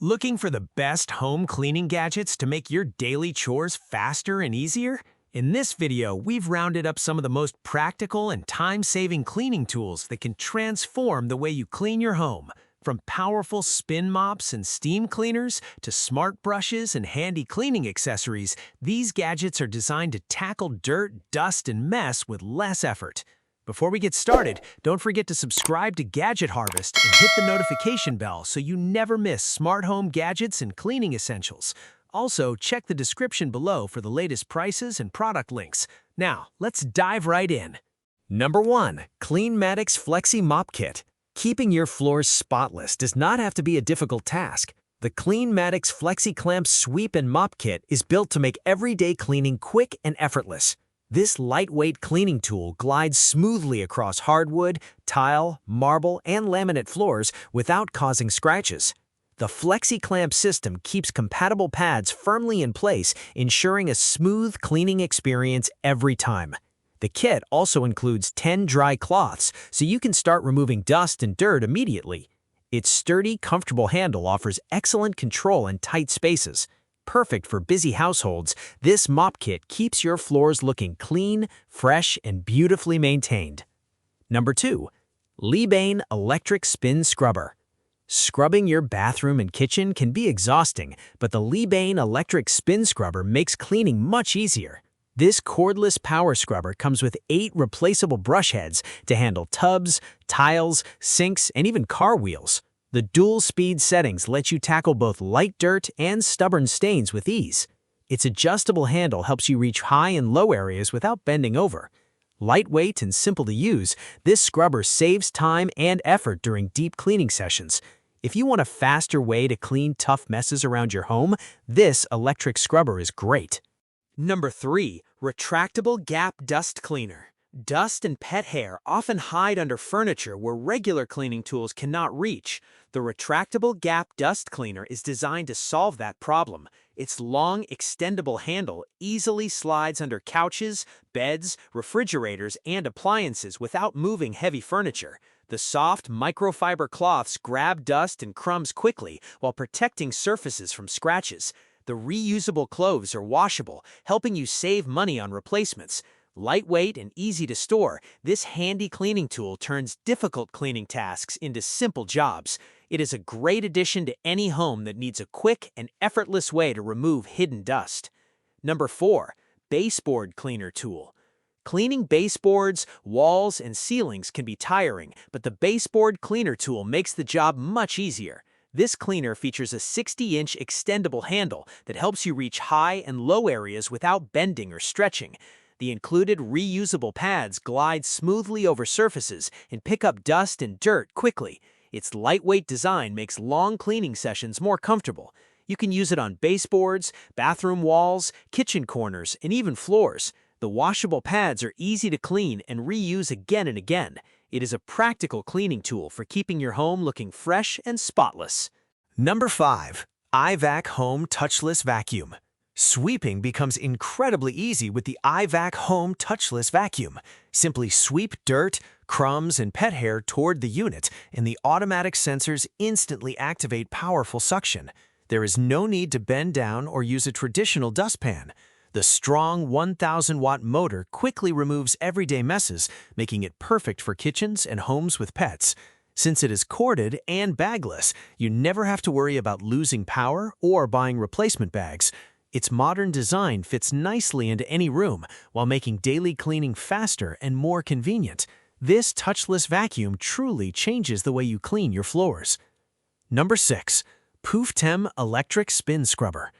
Looking for the best home cleaning gadgets to make your daily chores faster and easier? In this video, we've rounded up some of the most practical and time-saving cleaning tools that can transform the way you clean your home. From powerful spin mops and steam cleaners to smart brushes and handy cleaning accessories, these gadgets are designed to tackle dirt, dust, and mess with less effort. Before we get started, don't forget to subscribe to Gadget Harvest and hit the notification bell so you never miss smart home gadgets and cleaning essentials. Also, check the description below for the latest prices and product links. Now, let's dive right in. Number 1. Cleanmatics Flexi Mop Kit. Keeping your floors spotless does not have to be a difficult task. The Cleanmatics Flexi Clamp Sweep and Mop Kit is built to make everyday cleaning quick and effortless. This lightweight cleaning tool glides smoothly across hardwood, tile, marble, and laminate floors without causing scratches. The Flexi Clamp system keeps compatible pads firmly in place, ensuring a smooth cleaning experience every time. The kit also includes 10 dry cloths, so you can start removing dust and dirt immediately. Its sturdy, comfortable handle offers excellent control in tight spaces. Perfect for busy households, this mop kit keeps your floors looking clean, fresh, and beautifully maintained. Number 2. Liebane Electric Spin Scrubber. Scrubbing your bathroom and kitchen can be exhausting, but the Liebane Electric Spin Scrubber makes cleaning much easier. This cordless power scrubber comes with 8 replaceable brush heads to handle tubs, tiles, sinks, and even car wheels. The dual-speed settings let you tackle both light dirt and stubborn stains with ease. Its adjustable handle helps you reach high and low areas without bending over. Lightweight and simple to use, this scrubber saves time and effort during deep cleaning sessions. If you want a faster way to clean tough messes around your home, this electric scrubber is great. Number 3. Retractable Gap Dust Cleaner. Dust and pet hair often hide under furniture where regular cleaning tools cannot reach. The retractable Gap Dust Cleaner is designed to solve that problem. Its long, extendable handle easily slides under couches, beds, refrigerators, and appliances without moving heavy furniture. The soft, microfiber cloths grab dust and crumbs quickly while protecting surfaces from scratches. The reusable clothes are washable, helping you save money on replacements. Lightweight and easy to store, this handy cleaning tool turns difficult cleaning tasks into simple jobs. It is a great addition to any home that needs a quick and effortless way to remove hidden dust. Number 4. Baseboard Cleaner Tool. Cleaning baseboards, walls, and ceilings can be tiring, but the Baseboard Cleaner Tool makes the job much easier. This cleaner features a 60-inch extendable handle that helps you reach high and low areas without bending or stretching. The included reusable pads glide smoothly over surfaces and pick up dust and dirt quickly. Its lightweight design makes long cleaning sessions more comfortable. You can use it on baseboards, bathroom walls, kitchen corners, and even floors. The washable pads are easy to clean and reuse again and again. It is a practical cleaning tool for keeping your home looking fresh and spotless. Number 5. iVac Home Touchless Vacuum. Sweeping becomes incredibly easy with the iVac Home Touchless Vacuum. Simply sweep dirt, crumbs, and pet hair toward the unit, and the automatic sensors instantly activate powerful suction. There is no need to bend down or use a traditional dustpan. The strong 1,000-watt motor quickly removes everyday messes, making it perfect for kitchens and homes with pets. Since it is corded and bagless, you never have to worry about losing power or buying replacement bags. Its modern design fits nicely into any room, while making daily cleaning faster and more convenient. This touchless vacuum truly changes the way you clean your floors. Number 6. PoofTem Electric Spin Scrubber.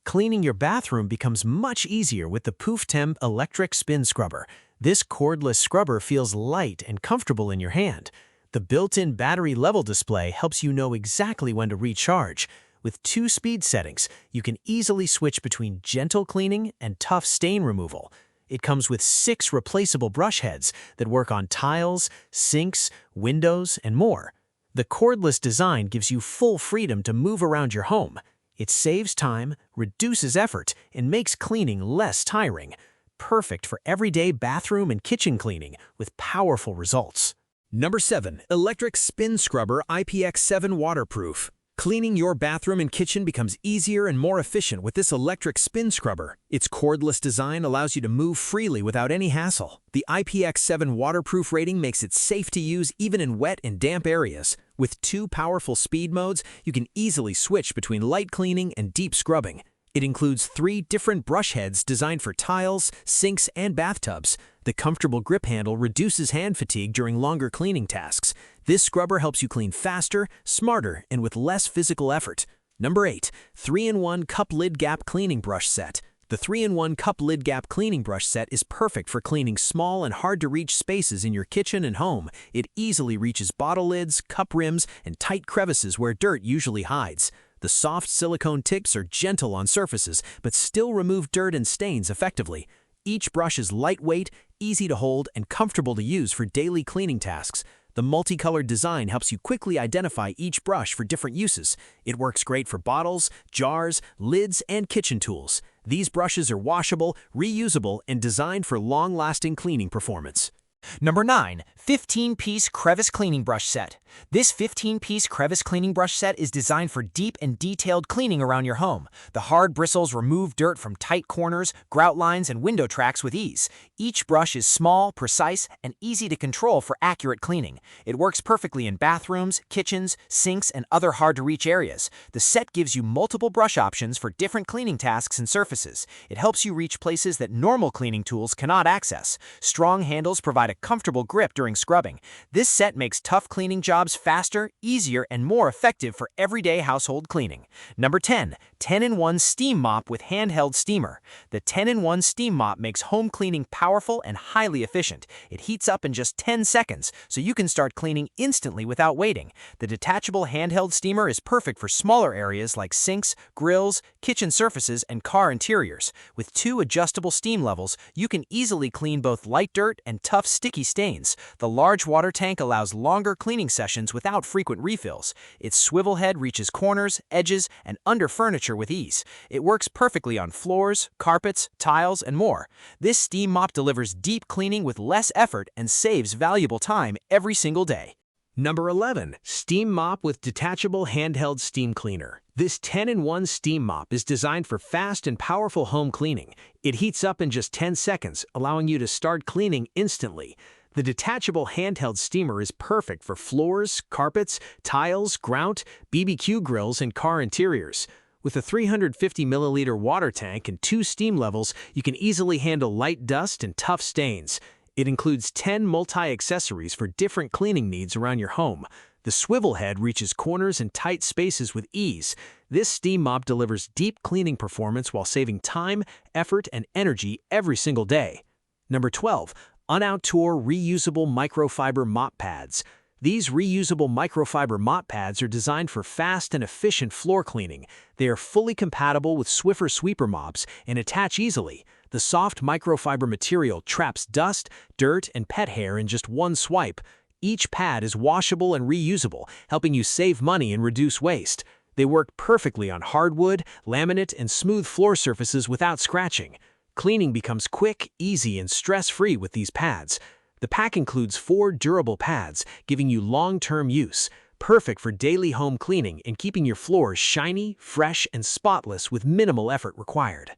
Cleaning your bathroom becomes much easier with the PoofTem Electric Spin Scrubber. This cordless scrubber feels light and comfortable in your hand. The built-in battery level display helps you know exactly when to recharge. With 2 speed settings, you can easily switch between gentle cleaning and tough stain removal. It comes with 6 replaceable brush heads that work on tiles, sinks, windows, and more. The cordless design gives you full freedom to move around your home. It saves time, reduces effort, and makes cleaning less tiring. Perfect for everyday bathroom and kitchen cleaning with powerful results. Number 7. Electric Spin Scrubber IPX7 Waterproof. Cleaning your bathroom and kitchen becomes easier and more efficient with this electric spin scrubber. Its cordless design allows you to move freely without any hassle. The IPX7 waterproof rating makes it safe to use even in wet and damp areas. With 2 powerful speed modes, you can easily switch between light cleaning and deep scrubbing. It includes 3 different brush heads designed for tiles, sinks, and bathtubs. The comfortable grip handle reduces hand fatigue during longer cleaning tasks. This scrubber helps you clean faster, smarter, and with less physical effort. Number 8. 3-in-1 Cup Lid Gap Cleaning Brush Set. The 3-in-1 Cup Lid Gap Cleaning Brush Set is perfect for cleaning small and hard-to-reach spaces in your kitchen and home. It easily reaches bottle lids, cup rims, and tight crevices where dirt usually hides. The soft silicone tips are gentle on surfaces, but still remove dirt and stains effectively. Each brush is lightweight, easy to hold, and comfortable to use for daily cleaning tasks. The multicolored design helps you quickly identify each brush for different uses. It works great for bottles, jars, lids, and kitchen tools. These brushes are washable, reusable, and designed for long-lasting cleaning performance. Number 9. 15-piece crevice cleaning brush set. This 15-piece crevice cleaning brush set is designed for deep and detailed cleaning around your home. The hard bristles remove dirt from tight corners, grout lines, and window tracks with ease. Each brush is small, precise, and easy to control for accurate cleaning. It works perfectly in bathrooms, kitchens, sinks, and other hard-to-reach areas. The set gives you multiple brush options for different cleaning tasks and surfaces. It helps you reach places that normal cleaning tools cannot access. Strong handles provide a comfortable grip during scrubbing. This set makes tough cleaning jobs faster, easier, and more effective for everyday household cleaning. Number 10. 10-in-1 Steam Mop with Handheld Steamer. The 10-in-1 Steam Mop makes home cleaning powerful and highly efficient. It heats up in just 10 seconds, so you can start cleaning instantly without waiting. The detachable handheld steamer is perfect for smaller areas like sinks, grills, kitchen surfaces, and car interiors. With 2 adjustable steam levels, you can easily clean both light dirt and tough sticky stains. The large water tank allows longer cleaning sessions without frequent refills. Its swivel head reaches corners, edges, and under furniture with ease. It works perfectly on floors, carpets, tiles, and more. This steam mop delivers deep cleaning with less effort and saves valuable time every single day. Number 11. Steam Mop with Detachable Handheld Steam Cleaner. This 10-in-1 steam mop is designed for fast and powerful home cleaning. It heats up in just 10 seconds, allowing you to start cleaning instantly. The detachable handheld steamer is perfect for floors, carpets, tiles, grout, BBQ grills, and car interiors. With a 350-milliliter water tank and 2 steam levels, you can easily handle light dust and tough stains. It includes 10 multi-accessories for different cleaning needs around your home. The swivel head reaches corners and tight spaces with ease. This steam mop delivers deep cleaning performance while saving time, effort, and energy every single day. Number 12. UnOutdoor Reusable Microfiber Mop Pads. These reusable microfiber mop pads are designed for fast and efficient floor cleaning. They are fully compatible with Swiffer sweeper mops and attach easily. The soft microfiber material traps dust, dirt, and pet hair in just one swipe. Each pad is washable and reusable, helping you save money and reduce waste. They work perfectly on hardwood, laminate, and smooth floor surfaces without scratching. Cleaning becomes quick, easy, and stress-free with these pads. The pack includes 4 durable pads, giving you long-term use, perfect for daily home cleaning and keeping your floors shiny, fresh, and spotless with minimal effort required.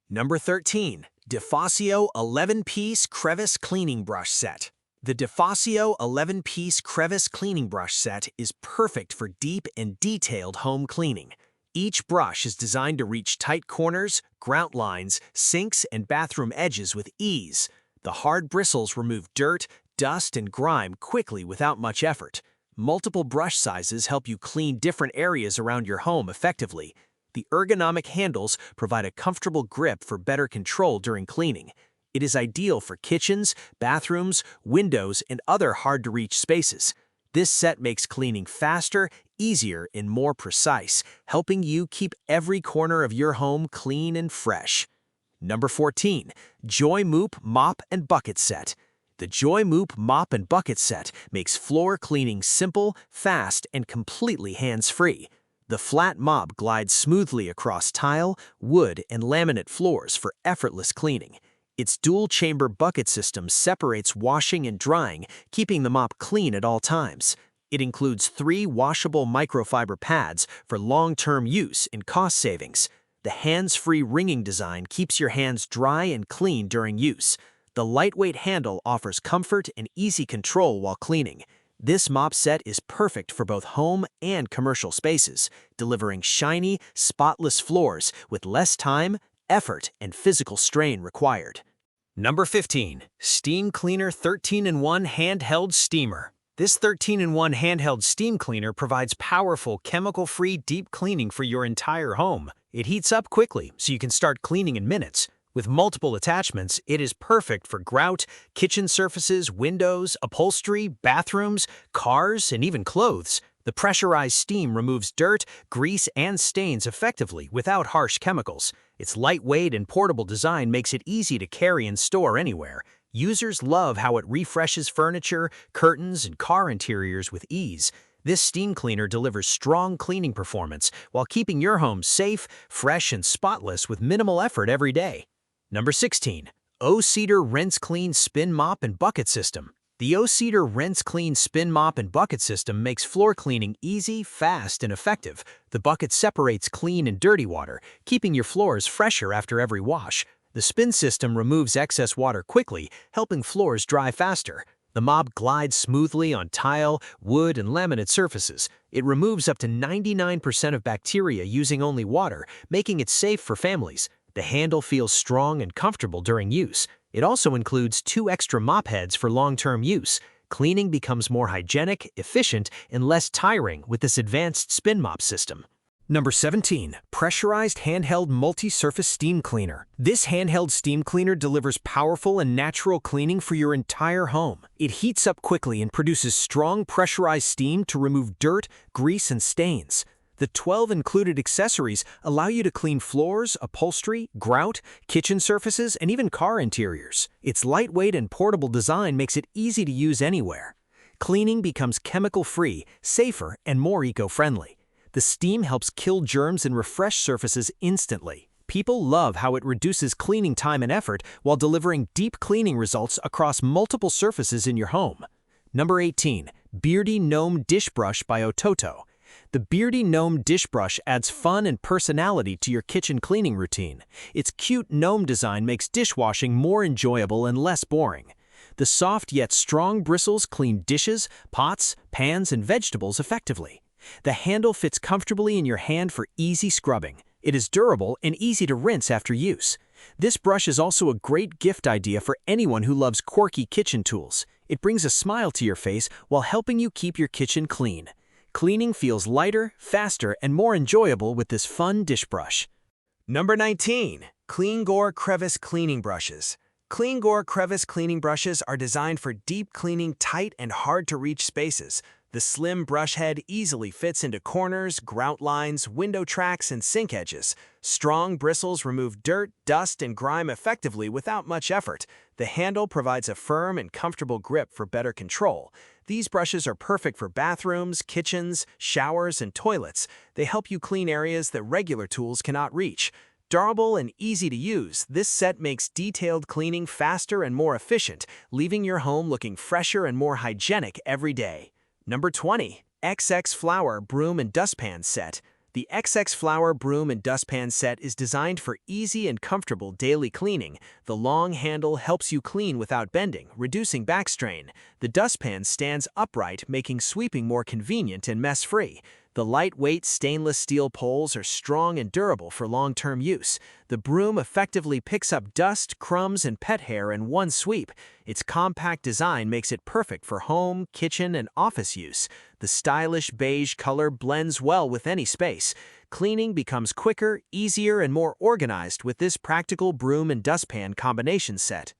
Number 13. DeFazio 11-piece Crevice Cleaning Brush Set. The DeFazio 11-piece Crevice Cleaning Brush Set is perfect for deep and detailed home cleaning. Each brush is designed to reach tight corners, grout lines, sinks, and bathroom edges with ease. The hard bristles remove dirt, dust, and grime quickly without much effort. Multiple brush sizes help you clean different areas around your home effectively. The ergonomic handles provide a comfortable grip for better control during cleaning. It is ideal for kitchens, bathrooms, windows, and other hard-to-reach spaces. This set makes cleaning faster, easier, and more precise, helping you keep every corner of your home clean and fresh. Number 14. Joy Moop Mop and Bucket Set. The Joy Moop Mop and Bucket Set makes floor cleaning simple, fast, and completely hands-free. The flat mop glides smoothly across tile, wood, and laminate floors for effortless cleaning. Its dual-chamber bucket system separates washing and drying, keeping the mop clean at all times. It includes 3 washable microfiber pads for long-term use and cost savings. The hands-free ringing design keeps your hands dry and clean during use. The lightweight handle offers comfort and easy control while cleaning. This mop set is perfect for both home and commercial spaces, delivering shiny, spotless floors with less time, effort, and physical strain required. Number 15. Steam Cleaner 13-in-1 Handheld Steamer. This 13-in-1 handheld steam cleaner provides powerful, chemical-free deep cleaning for your entire home. It heats up quickly, so you can start cleaning in minutes. With multiple attachments, it is perfect for grout, kitchen surfaces, windows, upholstery, bathrooms, cars, and even clothes. The pressurized steam removes dirt, grease, and stains effectively without harsh chemicals. Its lightweight and portable design makes it easy to carry and store anywhere. Users love how it refreshes furniture, curtains, and car interiors with ease. This steam cleaner delivers strong cleaning performance while keeping your home safe, fresh, and spotless with minimal effort every day. Number 16. O-Cedar Rinse Clean Spin Mop and Bucket System. The O-Cedar Rinse Clean Spin Mop and Bucket System makes floor cleaning easy, fast, and effective. The bucket separates clean and dirty water, keeping your floors fresher after every wash. The spin system removes excess water quickly, helping floors dry faster. The mop glides smoothly on tile, wood, and laminate surfaces. It removes up to 99% of bacteria using only water, making it safe for families. The handle feels strong and comfortable during use. It also includes 2 extra mop heads for long-term use. Cleaning becomes more hygienic, efficient, and less tiring with this advanced spin mop system. Number 17. Pressurized Handheld Multi-Surface Steam Cleaner. This handheld steam cleaner delivers powerful and natural cleaning for your entire home. It heats up quickly and produces strong pressurized steam to remove dirt, grease, and stains. The 12 included accessories allow you to clean floors, upholstery, grout, kitchen surfaces, and even car interiors. Its lightweight and portable design makes it easy to use anywhere. Cleaning becomes chemical-free, safer, and more eco-friendly. The steam helps kill germs and refresh surfaces instantly. People love how it reduces cleaning time and effort while delivering deep cleaning results across multiple surfaces in your home. Number 18. Beardy Gnome Dish Brush by Ototo. The Beardy Gnome Dish Brush adds fun and personality to your kitchen cleaning routine. Its cute gnome design makes dishwashing more enjoyable and less boring. The soft yet strong bristles clean dishes, pots, pans, and vegetables effectively. The handle fits comfortably in your hand for easy scrubbing. It is durable and easy to rinse after use. This brush is also a great gift idea for anyone who loves quirky kitchen tools. It brings a smile to your face while helping you keep your kitchen clean. Cleaning feels lighter, faster, and more enjoyable with this fun dish brush. Number 19. Clean Gore Crevice Cleaning Brushes. Clean Gore Crevice Cleaning Brushes are designed for deep cleaning tight and hard-to-reach spaces. The slim brush head easily fits into corners, grout lines, window tracks, and sink edges. Strong bristles remove dirt, dust, and grime effectively without much effort. The handle provides a firm and comfortable grip for better control. These brushes are perfect for bathrooms, kitchens, showers, and toilets. They help you clean areas that regular tools cannot reach. Durable and easy to use, this set makes detailed cleaning faster and more efficient, leaving your home looking fresher and more hygienic every day. Number 20. XX Flower Broom and Dustpan Set. The XX Flower Broom and Dustpan Set is designed for easy and comfortable daily cleaning. The long handle helps you clean without bending, reducing back strain. The dustpan stands upright, making sweeping more convenient and mess-free. The lightweight stainless steel poles are strong and durable for long-term use. The broom effectively picks up dust, crumbs, and pet hair in one sweep. Its compact design makes it perfect for home, kitchen, and office use. The stylish beige color blends well with any space. Cleaning becomes quicker, easier, and more organized with this practical broom and dustpan combination set.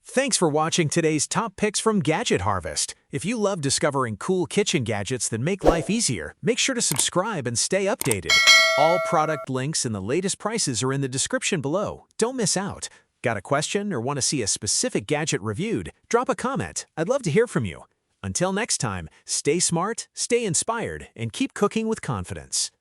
Thanks for watching today's top picks from Gadget Harvest. If you love discovering cool kitchen gadgets that make life easier, make sure to subscribe and stay updated. All product links and the latest prices are in the description below. Don't miss out. Got a question or want to see a specific gadget reviewed? Drop a comment. I'd love to hear from you. Until next time, stay smart, stay inspired, and keep cooking with confidence.